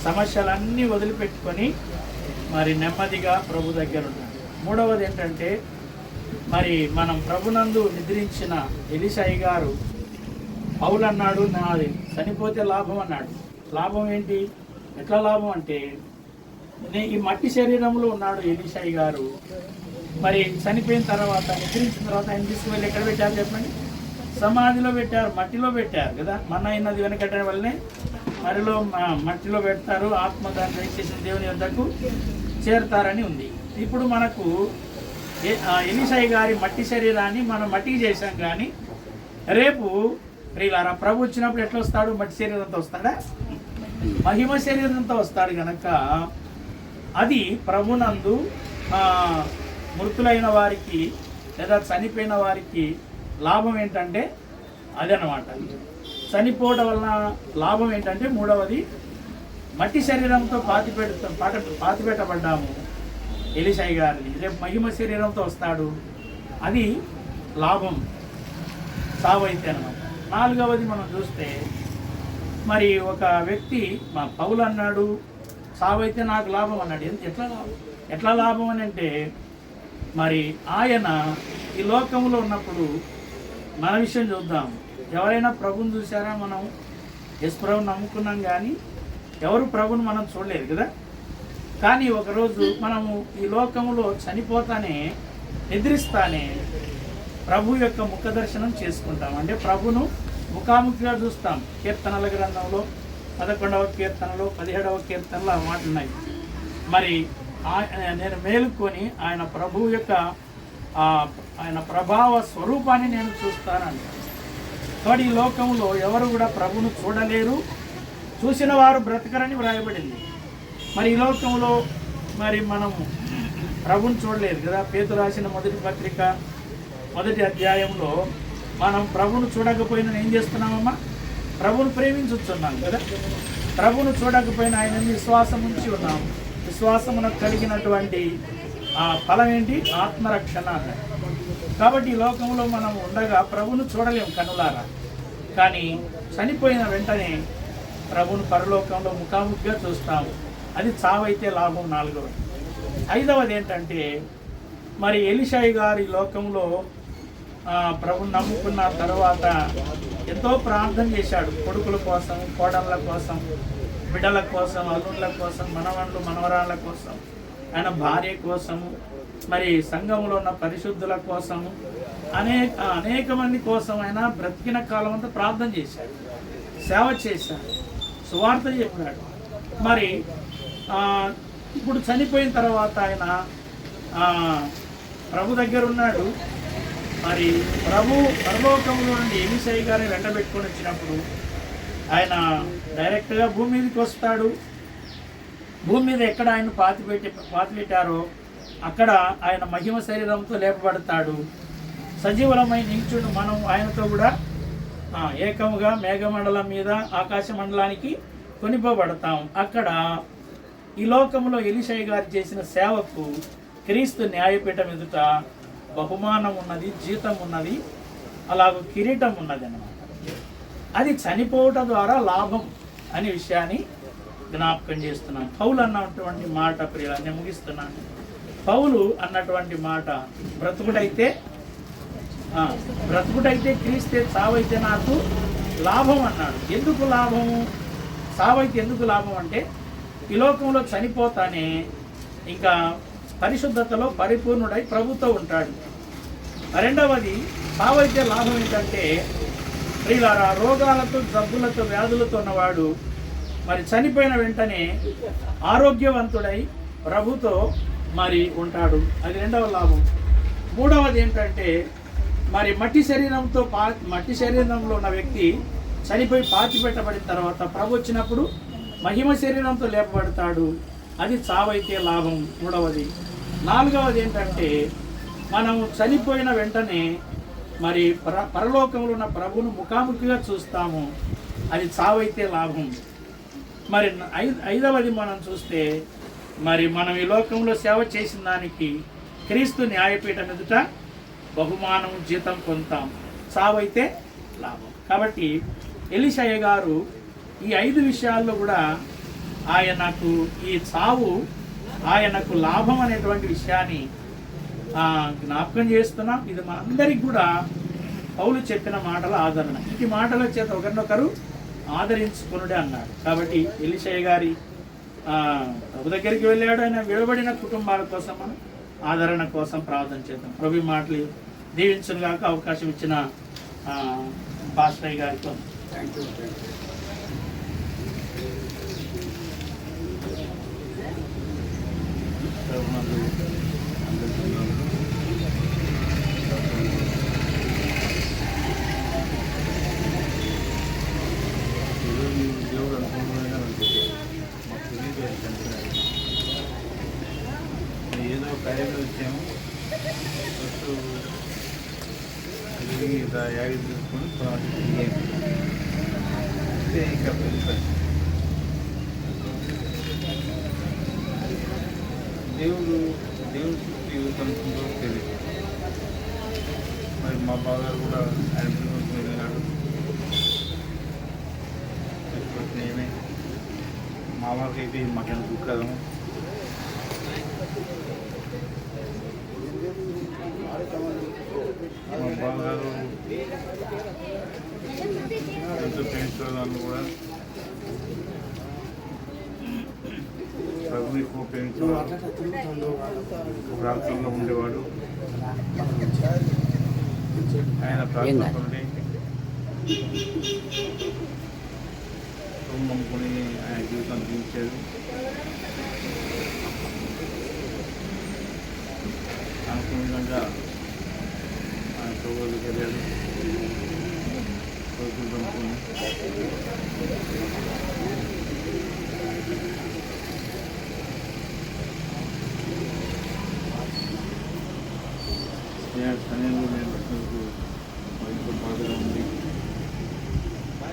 సమస్యలన్నీ వదిలిపెట్టుకొని మరి నెమ్మదిగా ప్రభు దగ్గర ఉన్నాడు. మూడవది ఏంటంటే మరి మనం ప్రభునందు నిద్రించిన ఎలీషాయి గారు పౌలు అన్నాడు నాది చనిపోతే లాభం అన్నాడు. లాభం ఏంటి, ఎట్లా లాభం అంటే ఈ మట్టి శరీరంలో ఉన్నాడు ఎలీషాయి గారు. మరి చనిపోయిన తర్వాత నిద్రించిన తర్వాత ఆయన తీసుకువెళ్ళి ఎక్కడ పెట్టారు చెప్పండి? సమాధిలో పెట్టారు, మట్టిలో పెట్టారు కదా. మన అయినది వెనకట్టడం వల్లనే మట్టిలో పెడతారు, ఆత్మ దాన్ని దయచేసిన దేవుని వద్దకు చేరుతారని ఉంది. ఇప్పుడు మనకు ఎలీషాయి గారి మట్టి శరీరాన్ని మనం మట్టికి చేశాం, కానీ రేపు ప్రియులారా ప్రభు వచ్చినప్పుడు ఎట్లా వస్తాడు? మట్టి శరీరంతో వస్తాడా? మహిమ శరీరంతో వస్తాడు. కనుక అది ప్రభునందు మృతులైన వారికి లేదా చనిపోయిన వారికి లాభం ఏంటంటే అదనమాట. చనిపోవడం వలన లాభం ఏంటంటే మూడవది మట్టి శరీరంతో పాతిపెట్టబడ్డాము ఎలీషాయి గారిని, రేపు మహిమ శరీరంతో వస్తాడు, అది లాభం సావైతే అనమాట. నాలుగవది మనం చూస్తే మరి ఒక వ్యక్తి మా పౌలు అన్నాడు సావైతే నాకు లాభం అన్నాడు. ఎట్లా లాభం అని అంటే మరి ఆయన ఈ లోకంలో ఉన్నప్పుడు మన విషయం చూద్దాం. ఎవరైనా ప్రభుని చూసారా? మనం యేసు ప్రభుని నమ్ముకున్నాం, కానీ ఎవరు ప్రభుని మనం చూడలేదు కదా. కానీ ఒకరోజు మనము ఈ లోకంలో చనిపోతానే నిద్రిస్తానే ప్రభు యొక్క ముఖ దర్శనం చేసుకుంటాం. అంటే ప్రభును ముఖాముఖిగా చూస్తాం. కీర్తనల గ్రంథంలో 11వ కీర్తనలో 17వ కీర్తనలో ఆ మాట ఉన్నాయి. మరి నేను మేలుకొని ఆయన ప్రభు యొక్క ఆయన ప్రభావ స్వరూపాన్ని నేను చూస్తానంటాను. కాబట్టి ఈ లోకంలో ఎవరు కూడా ప్రభును చూడలేరు, చూసిన వారు బ్రతకరని వ్రాయబడింది. మరి ఈ లోకంలో మరి మనము ప్రభుని చూడలేదు కదా. పేతురు రాసిన మొదటి పత్రిక 1వ అధ్యాయంలో మనం ప్రభును చూడకపోయినా ఏం చేస్తున్నామమ్మా? ప్రభును ప్రేమించుతున్నాం కదా. ప్రభును చూడకపోయినా ఆయన విశ్వాసం ఉంచి ఉన్నాము. విశ్వాసమునకు కలిగినటువంటి ఫలం ఏంటి? ఆత్మరక్షణ అన్నాడు. కాబట్టి ఈ లోకంలో మనం ఉండగా ప్రభును చూడలేము కనులారా, కానీ చనిపోయిన వెంటనే ప్రభును పరలోకంలో ముఖాముఖిగా చూస్తాము. అది చావైతే లాభం. నాలుగవది. ఐదవది ఏంటంటే మరి ఎలీషాయి గారు ఈ లోకంలో ప్రభుని నమ్ముకున్న తర్వాత ఎంతో ప్రార్థన చేశాడు. కొడుకుల కోసం, కోడళ్ళ కోసం, బిడ్డల కోసం, అల్లుళ్ళ కోసం, మనవళ్ళు మనవరాళ్ళ కోసం, ఆయన భార్య కోసము, మరి సంఘంలో ఉన్న పరిశుద్ధుల కోసము, అనేక మంది కోసం ఆయన బ్రతికిన కాలం అంతా ప్రార్థన చేశాడు, సేవ చేశాడు, సువార్త చెప్పాడు. మరి ఇప్పుడు చనిపోయిన తర్వాత ఆయన ప్రభు దగ్గర ఉన్నాడు. మరి ప్రభు పరలోకంలో నుండి ఎలీషాయి గారిని వెంటబెట్టుకొని వచ్చినప్పుడు ఆయన డైరెక్ట్గా భూమి మీదకి వస్తాడు. భూమి మీద ఎక్కడ ఆయన పాతిపెట్టారో అక్కడ ఆయన మహిమ శరీరంతో లేపబడతాడు. సజీవులమై నిల్చుని మనం ఆయనతో కూడా ఏకముగా మేఘమండలం మీద ఆకాశ మండలానికి కొనిపోబడతాం. అక్కడ ఈ లోకంలో ఎలీషాయి గారు చేసిన సేవకు క్రీస్తు న్యాయపీఠం ఎదుట బహుమానం ఉన్నది, జీతం ఉన్నది, అలాగూ కిరీటం ఉన్నది అన్నమాట. అది చనిపోవటం ద్వారా లాభం అనే విషయాన్ని జ్ఞాపకం చేస్తున్నాను. పౌలు అన్నటువంటి మాట ప్రియులని ముగిస్తున్నాను. పౌలు అన్నటువంటి మాట బ్రతుకుడైతే క్రీస్తే, చావైతే నాకు లాభం అన్నాడు. ఎందుకు లాభము? చావైతే ఎందుకు లాభం అంటే ఈ లోకంలో చనిపోతానే ఇంకా పరిశుద్ధతలో పరిపూర్ణుడై ప్రభుతో ఉంటాడు. రెండవది చావైతే లాభం ఏంటంటే ప్రియులారా, రోగాలతో, జబ్బులతో, వ్యాధులతో ఉన్నవాడు మరి చనిపోయిన వెంటనే ఆరోగ్యవంతుడై ప్రభుతో మరి ఉంటాడు. అది రెండవ లాభం. మూడవది ఏంటంటే మరి మట్టి శరీరంలో ఉన్న వ్యక్తి చనిపోయి పాతి పెట్టబడిన తర్వాత ప్రభు వచ్చినప్పుడు మహిమ శరీరంతో లేపబడతాడు. అది చావైతే లాభం మూడవది. నాలుగవది ఏంటంటే మనం చనిపోయిన వెంటనే మరి పరలోకంలో ఉన్న ప్రభువును ముఖాముఖిగా చూస్తాము. అది చావైతే లాభం. మరి ఐదవది మనం చూస్తే మరి మనం ఈ లోకంలో సేవ చేసిన దానికి క్రీస్తు న్యాయపీఠం ఎదుట బహుమానం జీతం పొందుతాం. చావైతే లాభం. కాబట్టి ఎలీషయ్య గారు ఈ 5 విషయాల్లో కూడా ఆయనకు ఈ చావు ఆయనకు లాభం అనేటువంటి విషయాన్ని జ్ఞాపకం చేస్తున్నాం. ఇది మనందరికి కూడా పౌలు చెప్పిన మాటల ఆదరణ. ఈ మాటల చేత ఒకరినొకరు ఆదరించుకునుడే అన్నాడు. కాబట్టి ఎలీషయ్య గారి ప్రభు దగ్గరికి వెళ్ళాడు. ఆయన విడబడిన కుటుంబాల కోసం మనం ఆదరణ కోసం ప్రార్థన చేద్దాం. ప్రభు మాటలు దీవించను గాక. అవకాశం ఇచ్చిన పాస్టర్ గారికి థ్యాంక్ యూ. దేవుడు అనుకూలంగా మాకు తెలియదు. ఏదో కార్యంలో వచ్చాము. ఫస్ట్ యాగి తీసుకొని ఇంకా దేవుడు అనుకుంటూ తెలియదు. మరి మా బావగారు కూడా ఆయన పిల్లలకు వెళ్ళినాడు. నేనే మా వాళ్ళకైతే మాకేం దుఃఖం. మా బావగారు ఎంతో ప్రేమించేవాళ్ళు కూడా ప్రభుని ఎక్కువ ప్రేమించేవాడు. ప్రార్థనలో ఉండేవాడు. ఆయన ప్రార్థనతోనే నమ్ముకొని ఆయన జీవితాన్ని జీవించాడు. అనుకున్న విధంగా ఆయన ప్రభువులకు వెళ్ళాడు. రోజులు నమ్ముకొని సమయంలో నేను వచ్చినందుకు ఎంతో బాధగా ఉంది.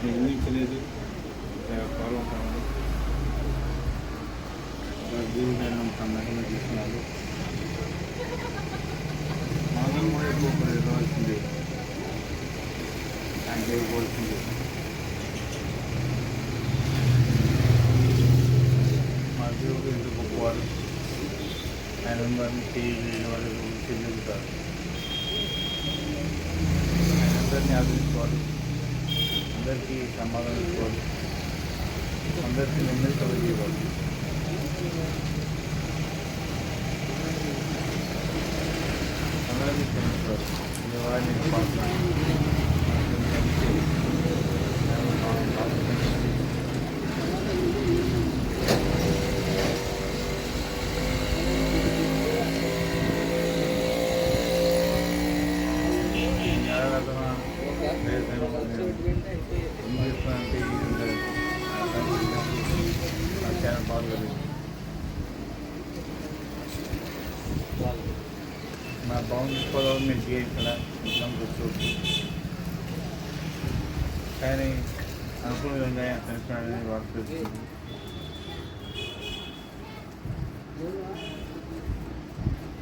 నేను ఊహించలేదు పాల్గొంటామని. దేవుడు నేను తన మహిమ చేస్తున్నాడు. మాధవం కూడా ఎక్కువ ఇవ్వాల్సింది, ఆయన ఇవ్వవలసింది. మా దేవుడు ఎంత గొప్పవాడు. ఆయన అందరినీ చేయలేని వాళ్ళు చెల్లించారు. ఆయన అందరినీ ఆదరించేవాడు. అందరికీ సమాధానం ఇచ్చేవాడు. అందరికీ నెమ్మది కలిగేవాడు. అందరినీ క్షమించేవాడు. వారిని పాల్గొని నా బాగుంది తీసుకోవాలని మంచిగా ఇక్కడ కూర్చోవచ్చు. కానీ అనుకున్న విధంగా కనిపించడానికి వాడుతుంది.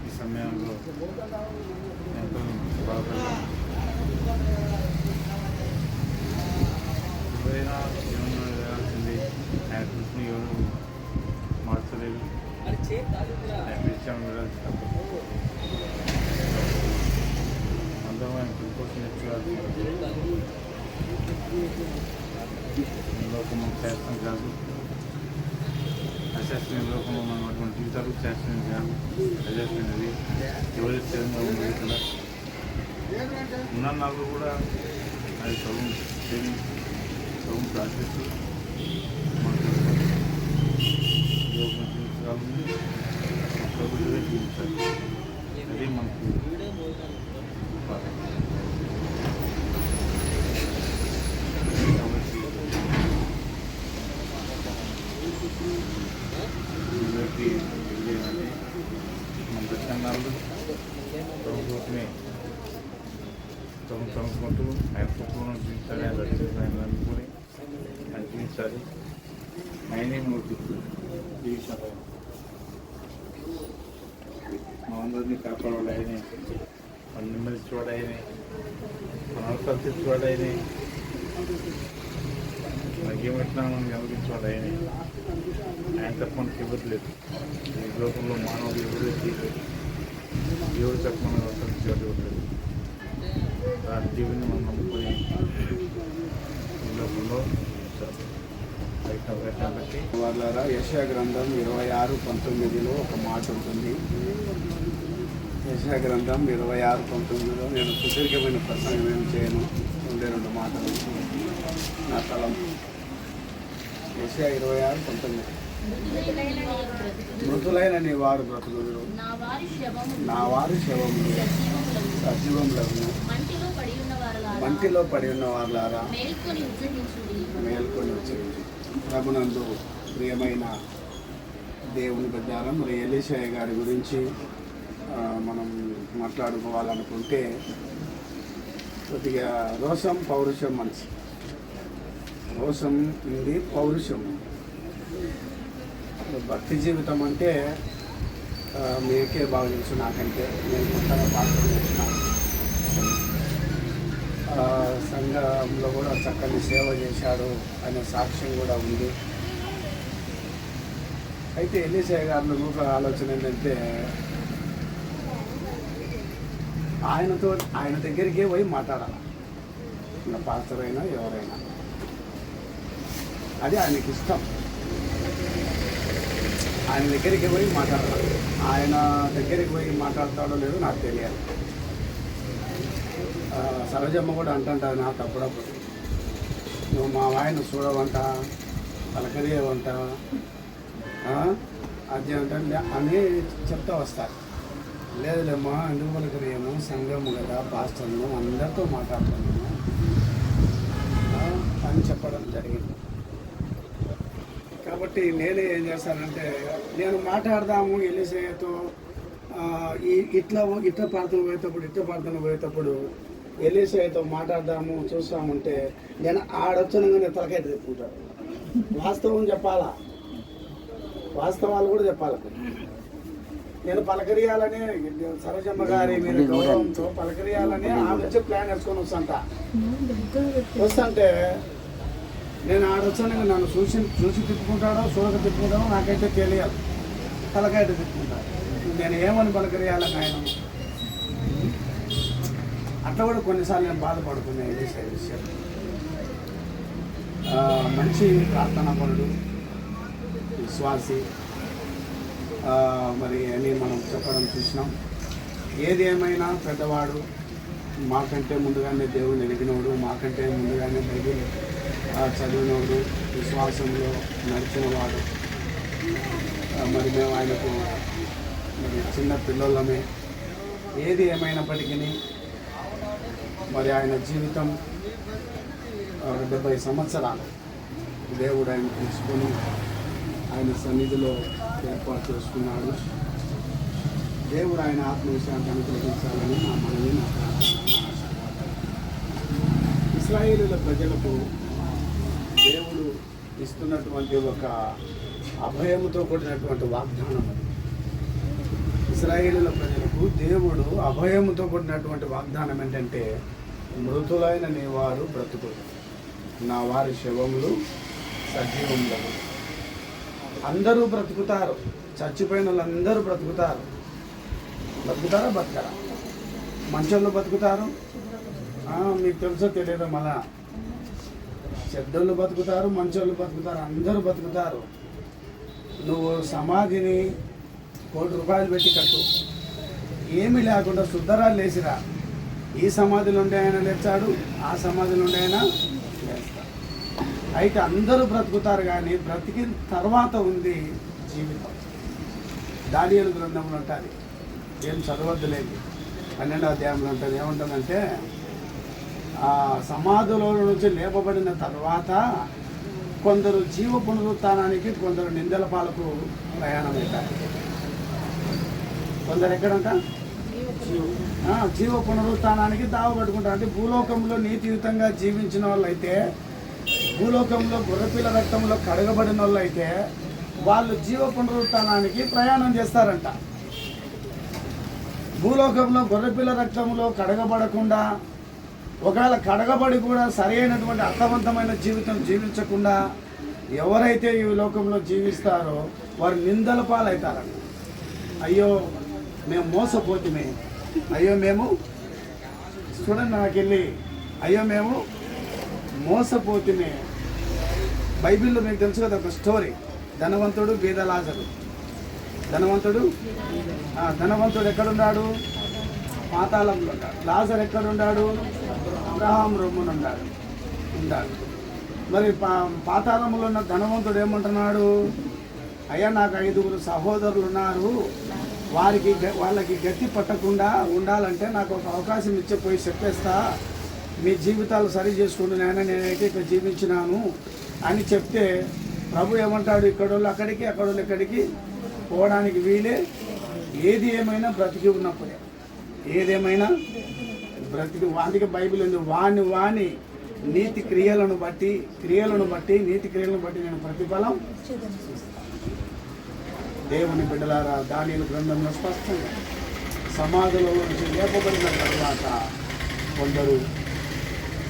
ఈ సమయంలో ఎంతో బాధపడ్డాను. ఎవరైనా జీవనంలో జరగాల్సింది ఆయన కృషిని ఎవరు మార్చలేదు. ఆయన విషయం అందరూ ఆయన కృషి కోసం నేర్చుకోవాలి. లోకము శాస్త్రం కాదు, అశాస్త్రీయ లోకంలో మనం అటువంటి జీవితాలు శాస్త్రీయం కాదు, అశాస్త్రీయది ఎవరి స్థిరంగా ఉండదు కదా. ఉన్న నాళ్ళు కూడా అది చదువు ప్రార్థిస్తూ మాకు జీవించగలను. ప్రభుత్వమే జీవించాలి. అది మనకు కాబట్టి ఏంటంటే మన దర్శనాలు ప్రభుత్వమే చదువుకుంటూ ఆయన కుటుంబం జీవించాలి, ఆయన ఆయన అనుకుని ఆయన జీవించాలి. ఆయనే మనకు జీవించాలి. మా అందరినీ కాపాడాలి ఆయనే, మన నెమ్మదించేవాడు ఆయనే, మన అవసరాలు తెచ్చేవాడు ఆయనే, మనకేమిట్లా మనం గమనించేవాడు ఆయనే. ఆయన తప్ప మనకి ఇవ్వట్లేదు. ఈ లోకంలో మానవుడు ఎవరైతే దేవుడు తప్ప మనకు అవసరం ఇచ్చేవాడు ఇవ్వట్లేదు. ఆ దేవుని మనం నమ్ముకొని ఈ లోకంలో కాబట్టి వాళ్ళ యెషయా గ్రంథం 26:19 ఒక మాట ఉంటుంది. యెషయా గ్రంథం 26:19 నేను సుదీర్ఘమైన ప్రసంగం ఏం చేయను, 2 మాటలు నా తలం. యెషయా 26:19 మృతులైన నీ వారు బ్రతుకుదురు, నా వారి శవములు సజీవములను మంటిలో పడి ఉన్న వారులారా మేల్కొని వచ్చి ప్రభునందు ప్రియమైన దేవుని బిడ్డారా, మరి ఎలీషా గారి గురించి మనం మాట్లాడుకోవాలనుకుంటే కొద్దిగా రోషం పౌరుషం మనిషి. రోషం ఉంది, పౌరుషం. భక్తి జీవితం అంటే మీకే బాగా తెలుసు, నాకంటే నేను కొత్తగా పాత్ర చేసినాను. సంఘంలో కూడా చక్కని సేవ చేశాడు అనే సాక్ష్యం కూడా ఉంది. అయితే ఎలీషా గారిలో ఒక ఆలోచన ఏంటంటే ఆయన దగ్గరికే పోయి మాట్లాడాలి, నా పాస్టర్ అయినా ఎవరైనా. అది ఆయనకి ఇష్టం. ఆయన దగ్గరికి పోయి మాట్లాడాలి. ఆయన దగ్గరికి పోయి మాట్లాడతాడో లేదో నాకు తెలియాలి. సరోజమ్మ కూడా అంటుంటుంది నాకు అప్పుడప్పుడు, నువ్వు మా ఆయన చూడవంట, పలకరియవంట, అది అంటే అని చెప్తా వస్తారు. లేదులేమ్మా, ఎందుకు పలకరియము, సంఘము కదా, పాస్టర్ను అందరితో మాట్లాడుతున్నాము అని చెప్పడం జరిగింది. కాబట్టి నేనే ఏం చేస్తానంటే, నేను మాట్లాడదాము ఎలీషాతో, ఇట్లా ప్రార్థన పోయేటప్పుడు ఎలీషాతో మాట్లాడదాము చూస్తామంటే నేను ఆడొచ్చనగానే తలకాయ తెచ్చుకుంటాడు. వాస్తవం చెప్పాలా, వాస్తవాలు కూడా చెప్పాలి. నేను పలకరియాలని సరోజమ్మ గారి మీద గౌరవంతో పలకరియాలని ఆ వచ్చి ప్లాన్ వేసుకొని వస్తుంటే నేను ఆడొచ్చాను, నన్ను చూసి తిప్పుకుంటాడో చూడక తిప్పుకుంటాడో నాకైతే తెలియాలి. తలకాయ తిప్పుకుంటాడు. నేను ఏమని పలకరియాలని ఆయన అట్లా కూడా కొన్నిసార్లు నేను బాధపడుతున్నాను. ఇది విషయం. మంచి ప్రార్థనాపరుడు, విశ్వాసి, మరి అని మనం చెప్పడం చూసినాం. ఏది ఏమైనా పెద్దవాడు, మాకంటే ముందుగానే దేవుని ఎదిగినోడు, మాకంటే ముందుగానే బైబిల్ చదివినోడు, విశ్వాసంలో నడిచినవాడు. మరి మేము ఆయనకు మరి చిన్న పిల్లలమే. ఏది ఏమైనప్పటికీ మరి ఆయన జీవితం 70 సంవత్సరాలు దేవుడు ఆయన తీసుకొని ఆయన సన్నిధిలో ఏర్పాటు చేసుకున్నాడు. దేవుడు ఆయన ఆత్మవిశ్రాంతి అనుగ్రహించాలని నా మనవి, నా ఇశ్రాయేలీయుల ప్రజలకు దేవుడు ఇస్తున్నటువంటి ఒక అభయముతో కూడినటువంటి వాగ్దానం. ఇశ్రాయేలీయుల ప్రజలకు దేవుడు అభయముతో కూడినటువంటి వాగ్దానం ఏంటంటే, మృతులైన నీ వారు బ్రతుకులు, నా వారి శవములు సజీవములు. అందరూ బ్రతుకుతారు, చచ్చిపోయిన వాళ్ళందరూ బ్రతుకుతారు. బతుకుతారా? బతకరా? మంచోళ్ళు బతుకుతారు, మీకు తెలుసో తెలియదు, మళ్ళా చెడ్డోళ్ళు బతుకుతారు, మంచోళ్ళు బతుకుతారు, అందరూ బతుకుతారు. నువ్వు సమాధిని ₹1,00,00,000 పెట్టి కట్టు, ఏమీ లేకుండా శుద్ధరాలు లేచిరా. ఈ సమాధిలో ఉండే ఆయన లేచాడు, ఆ సమాధిలో ఉండే ఆయన లేస్తాడు. అయితే అందరూ బ్రతుకుతారు, కానీ బ్రతికిన తర్వాత ఉంది జీవితం. దానియేలు గ్రంథంలో ఉంటుంది, ఏం చదవద్దులేదు, 12వ అధ్యాయంలో ఉంటుంది. ఏముంటుందంటే సమాధిలో నుంచి లేపబడిన తర్వాత కొందరు జీవ పునరుత్థానానికి, కొందరు నిందల పాలకు ప్రయాణం అవుతారు. కొందరు ఎక్కడంట జీవ పునరుత్థానానికి దావ పట్టుకుంటారు. అంటే భూలోకంలో నీతియుతంగా జీవించిన వాళ్ళు అయితే, భూలోకంలో గొర్రెపిల్ల రక్తంలో కడగబడిన వాళ్ళు అయితే వాళ్ళు జీవ పునరుత్థానానికి ప్రయాణం చేస్తారంట. భూలోకంలో గొర్రెపిల్ల రక్తంలో కడగబడకుండా, ఒకవేళ కడగబడి కూడా సరి అయినటువంటి అర్థవంతమైన జీవితం జీవించకుండా ఎవరైతే ఈ లోకంలో జీవిస్తారో వారు నిందల పాలవుతారంట. అయ్యో మేము మోసపోతుమే, అయ్యో మేము చూడండి నాకెళ్ళి, అయ్యో మేము మోసపోతుమే. బైబిల్లో మీకు తెలుసు కదా ఒక స్టోరీ, ధనవంతుడు బీద లాజరు. ధనవంతుడు ఎక్కడున్నాడు? పాతాళంలో ఉన్నాడు. లాజర్ ఎక్కడున్నాడు? అబ్రహాం రొమ్మునున్నాడు. మరి పాతాళంలో ఉన్న ధనవంతుడు ఏమంటున్నాడు? అయ్యా నాకు 5 సహోదరులు ఉన్నారు, వాళ్ళకి గతి పట్టకుండా ఉండాలంటే నాకు ఒక అవకాశం ఇచ్చిపోయి చెప్పేస్తా, మీ జీవితాలు సరి చేసుకుంటూ నేనైతే ఇక్కడ జీవించినాను అని చెప్తే ప్రభు ఏమంటాడు? ఇక్కడోళ్ళు అక్కడికి, అక్కడోళ్ళు ఇక్కడికి పోవడానికి వీలే, ఏది ఏమైనా బ్రతికి ఉన్నప్పుడే, ఏదేమైనా బ్రతికి. అందుకే బైబిల్ ఉంది, వాని నీతి క్రియలను బట్టి నేను ప్రతిఫలం. దేవుని బిడ్డలారా, దానియేలు గ్రంథంలో స్పష్టంగా సమాధిలో నుంచి లేపబడిన తర్వాత కొందరు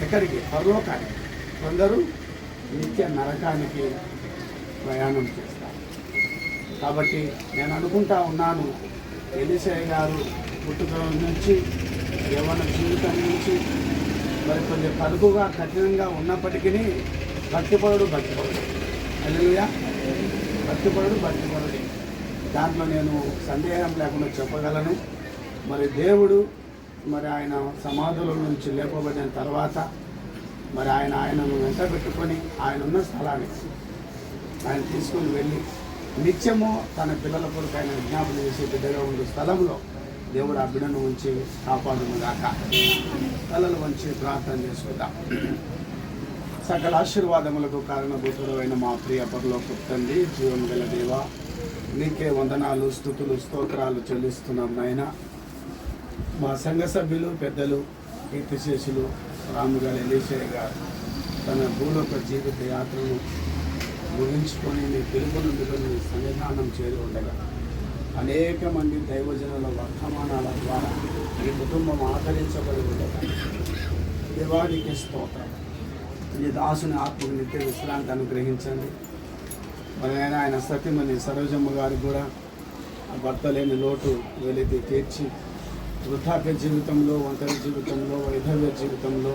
ఎక్కడికి? పరలోకానికి, కొందరు నిత్య నరకానికి ప్రయాణం చేస్తారు. కాబట్టి నేను అనుకుంటా ఉన్నాను, ఎలీషా గారు పుట్టుక నుంచి యవ్వన జీవితం నుంచి మరి కొంచెం కడుపుగా కఠినంగా ఉన్నప్పటికీ భక్తిపరుడు హల్లెలూయా, భక్తిపరుడు దాంట్లో నేను సందేహం లేకుండా చెప్పగలను. మరి దేవుడు మరి ఆయన సమాధుల నుంచి లేపబడిన తర్వాత మరి ఆయనను వెంట పెట్టుకొని ఆయన ఉన్న స్థలానికి ఆయన తీసుకొని వెళ్ళి నిత్యము తన పిల్లల కొరకు ఆయన విజ్ఞాపన చేసే బిడ్డగా ఉండే స్థలంలో దేవుడు ఆ బిడ్డను ఉంచి కాపాడును గాక. తలలు వంచి ప్రార్థన చేసుకుందాం. సకల ఆశీర్వాదములకు కారణభూతుడు అయిన మా ప్రియ పరలోకపు తండ్రి, జీవం గల దేవ, నీకే వందనాలు, స్తుతులు, స్తోత్రాలు చెల్లిస్తున్నాం నాయన. మా సంఘ సభ్యులు, పెద్దలు, కీర్తిశేషులు రాముగారు ఎలీషా గారు తన భూలోక జీవిత యాత్రను ముగించుకొని నీ పిలుపు నుండి నీ సన్నిధానం చేరి ఉండగా అనేక మంది దైవజనుల వర్తమానాల ద్వారా ఈ కుటుంబం ఆదరించబడి ఉండగా దేవానికి స్తోత్రం. ఈ దాసుని ఆత్మకు నిత్య విశ్రాంతి అనుగ్రహించండి. మరి ఆయన సతీమణి సరోజమ్మ గారికి కూడా భర్త లేని లోటు వెలితి తీర్చి వృద్ధాప్య జీవితంలో, ఒంటరి జీవితంలో, వైధవ్య జీవితంలో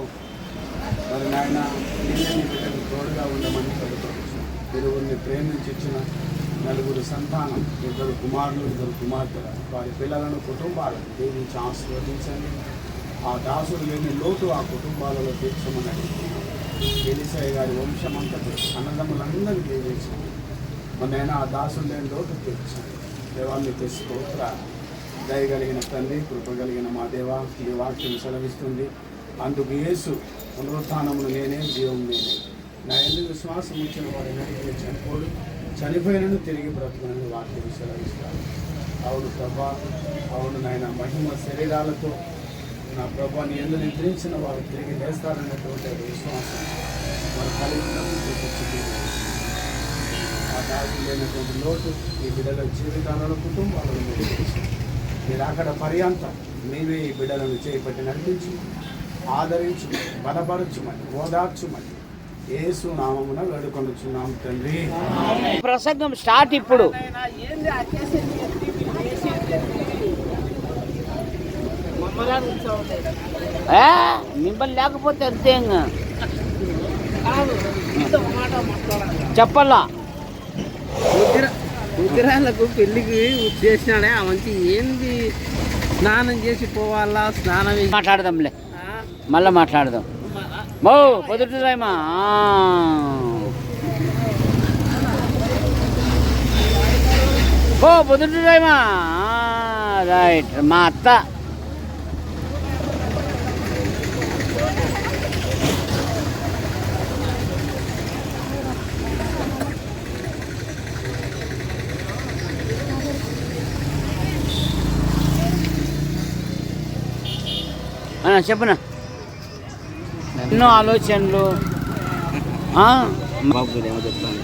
మరి నాయన నేనే బిడ్డకు తోడుగా ఉండమని పెడుకోవచ్చు. ఇరువురిని ప్రేమించి ఇచ్చిన 4 సంతానం, 2 కుమారులు, 2 కుమార్తెలు, వారి పిల్లలను, కుటుంబాలను దీవించి ఆశీర్వదించండి. ఆ దాసుడు లేని లోటు ఆ కుటుంబాలలో తీర్చమని అడుగుతున్నాం. ఎలీషా గారి వంశమంతటి అన్నదమ్ములందరినీ దీవించండి. మొన్నైనా ఆ దాసుడు లేని లోటు తీర్చండి. దేవానికి స్తోత్ర. దయగలిగిన తండ్రి, కృపగలిగిన మా దేవా, ఈ వాక్యం సెలవిస్తుంది, అందుకు యేసు పునరుత్థానమును నేనే, జీవం నేనే, నా ఎందుకు విశ్వాసం ఇచ్చిన వాడు ఎన్నటికీ చనిపోడు, చనిపోయినను తిరిగి బ్రతుకునని వాక్యం సెలవిస్తారు. అవును ప్రభా, అవును నాయన, మహిమ శరీరాలతో నా ప్రభా నీ ఎందుకు నిద్రించిన వారు తిరిగి లేస్తారన్నటువంటి విశ్వాసం వారు కలిగి చూపించింది. ఆ దాగి లేనటువంటి లోటు ఈ బిడ్డల జీవితాలలో, కుటుంబాలను మీరు అక్కడ పర్యంతం నీవే ఈ బిడ్డలను చేపట్టి నడిపించి ఆదరించుమని, బలపరచుమని, ఓదార్చుమని యేసు నామమున వేడుకొనుచున్నాం తండ్రి. ప్రసంగం స్టార్ట్ ఇప్పుడు. మిమ్మల్ని లేకపోతే అంతే చెప్పాలా. ఉద్రాలకు పెళ్లికి చేసినాడే ఆ మంచి ఏంది, స్నానం చేసి పోవాలా, స్నానం మాట్లాడదాంలే, మళ్ళీ మాట్లాడదాం. బో పొద్దుటేమా ఓ పొద్దుటేమా రైట్ మా అత్త. చెప్పనా ఎన్నో ఆలోచనలు బాబు ఏమో చెప్తాను.